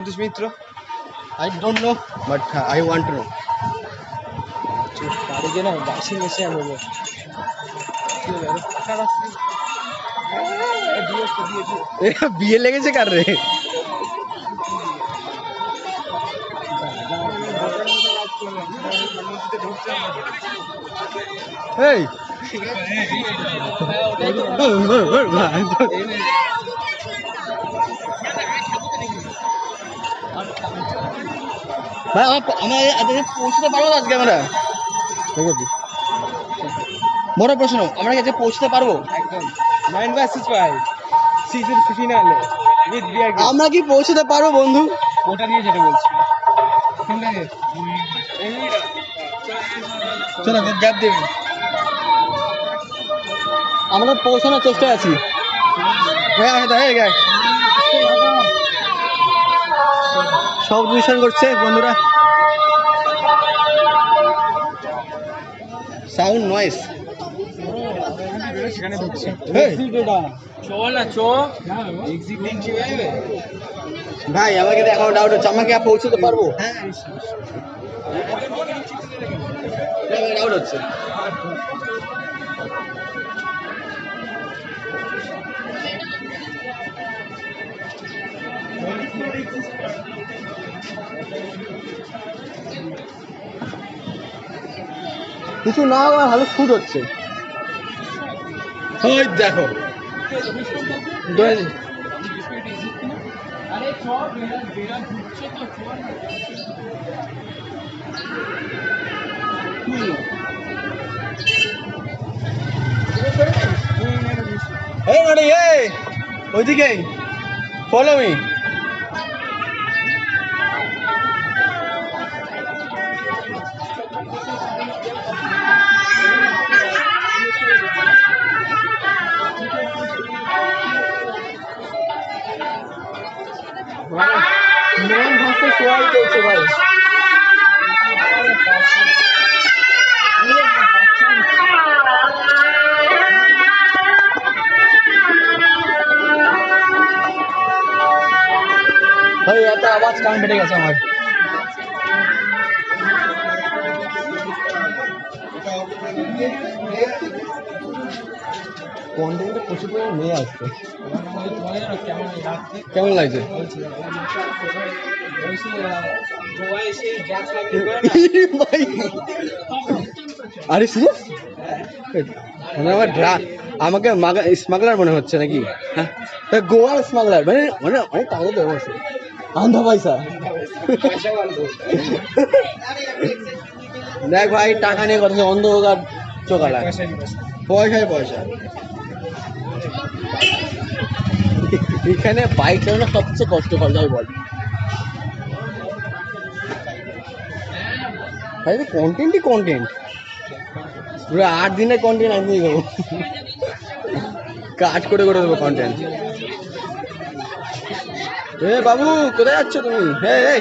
This Mitra, I don't know, but I want to know. বিয়ে লেগেছে কার রে? এই ভাই আমরা পৌঁছতে পারবো আজকে আমরা? ঠিক আছে, বড় প্রশ্ন, আমরা কাছে পৌঁছতে পারবো? একদম 9/5 সিজন ফিনালে উইথ বিয়ার। আমরা কি পৌঁছতে পারবো বন্ধু? ওটা নিয়ে যেটা বলছি। চলো গ্যাপ দেবে, আমরা পৌঁছানোর চেষ্টায় আছি। সব দূষণ করছে বন্ধুরা, সাউন্ড নয়েস। ভাই আমাকে এখন ডাউট হচ্ছে, আমাকে পৌঁছতে পারবো? ডাউট হচ্ছে। কিছু না ভালো শুট হচ্ছে। ওই দেখো ওইদিকে ফলো মি। মন ভাষা সোয়াই চলছে ভাই। ভাই এত আওয়াজ কান বেড়ে গেছে আমার। কন্টেন্টে প্রচুর পরিমাণে মেয়ে আসছে, কেমন লাগছে? আরে আমাকে স্মাগলার মনে হচ্ছে নাকি? হ্যাঁ, গোয়ার স্মাগলার, মানে মানে অনেক টাকা তো অবশ্যই, আন্ধা পয়সা। দেখ ভাই, টাকা নিয়ে কথা, অন্ধকার চোখালা, পয়সায় পয়সা। এখানে বাইক চালানো সবচেয়ে কষ্টকর, যাই বল ভাই। কন্টেন্টই কন্টেন্ট, পুরো 8 দিনের কন্টেন্ট আমি দেবো, কাজ করে করে দেবো কন্টেন্ট। এ বাবু, কোথায় যাচ্ছ তুমি? এই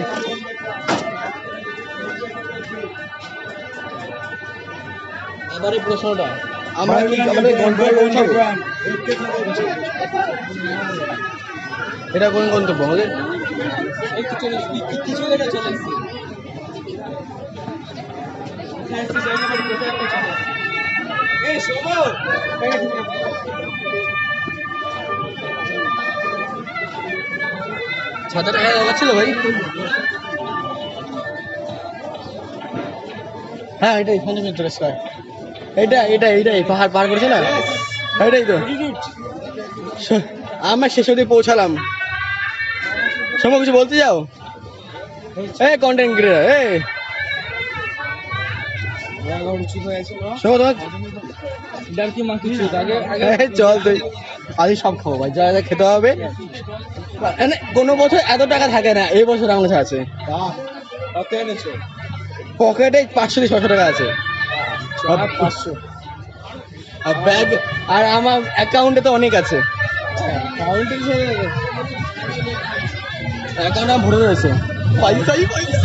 আবার এই প্রশ্নটা, আমরা কি আমাদের গন্তব্যে পৌঁছাবো? এটা কোন গন্তব্য আমাদের? কিছু জায়গা চলে এসেছি। ছাতা টাকা দরকার ছিল ভাই। হ্যাঁ এটাই পঞ্চমিত্র স্কয়ার, এইটাই পাহাড় পার করেছে না, এটাই তো। আমরা শেষ অবধি পৌঁছালাম। সময় কিছু বলতে যাও? এই কন্টেন্ট ক্রিয়েটর, চল তুই আজ সব খাবো ভাই, যা যা খেতে হবে। কোনো বছর এত টাকা থাকে না, এই বছর আমার কাছে আছে। পকেটে 500-600 টাকা আছে, 500 আর ব্যাগ, আর আমার অ্যাকাউন্টে তো অনেক আছে। অ্যাকাউন্ট ভরে রয়েছে, পয়সাই পয়সা।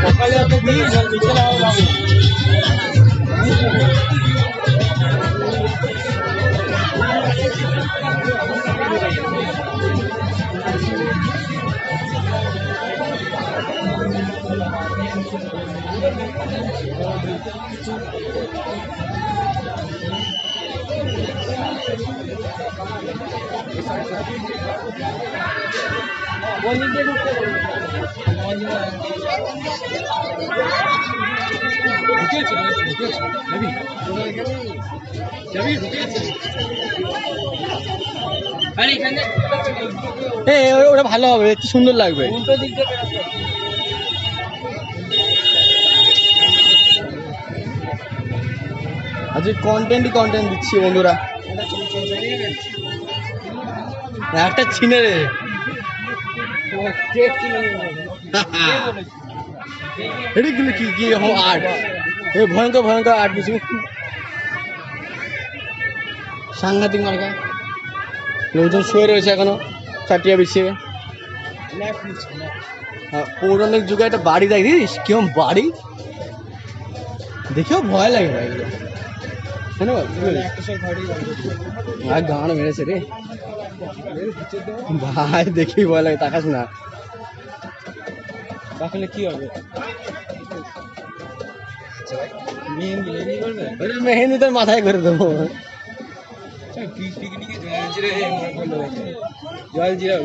সকালে ওটা ভালো হবে, একটু সুন্দর লাগবে। আজকে কন্টেন্ট দিচ্ছি বন্ধুরা। একটা ছিনে রে এটা কিন্তু কি কি আর্ট, ভয়ঙ্কর ভয়ঙ্কর আর্ট কিছু সাংঘাতিক মার্কা। লোকজন শুয়ে রয়েছে এখনো চাটিয়া বিছিয়ে। পৌরাণিক যুগে একটা বাড়ি দেখিস কিরম বাড়ি, দেখেও ভয় লাগে ভাই এগুলো। আর গান মেরেছে রে ভাই, দেখেই ভয় লাগে, তাকাস না তাহলে কি হবে? মেহেন্দি তোর মাথায় করে দেবো। জল জিরা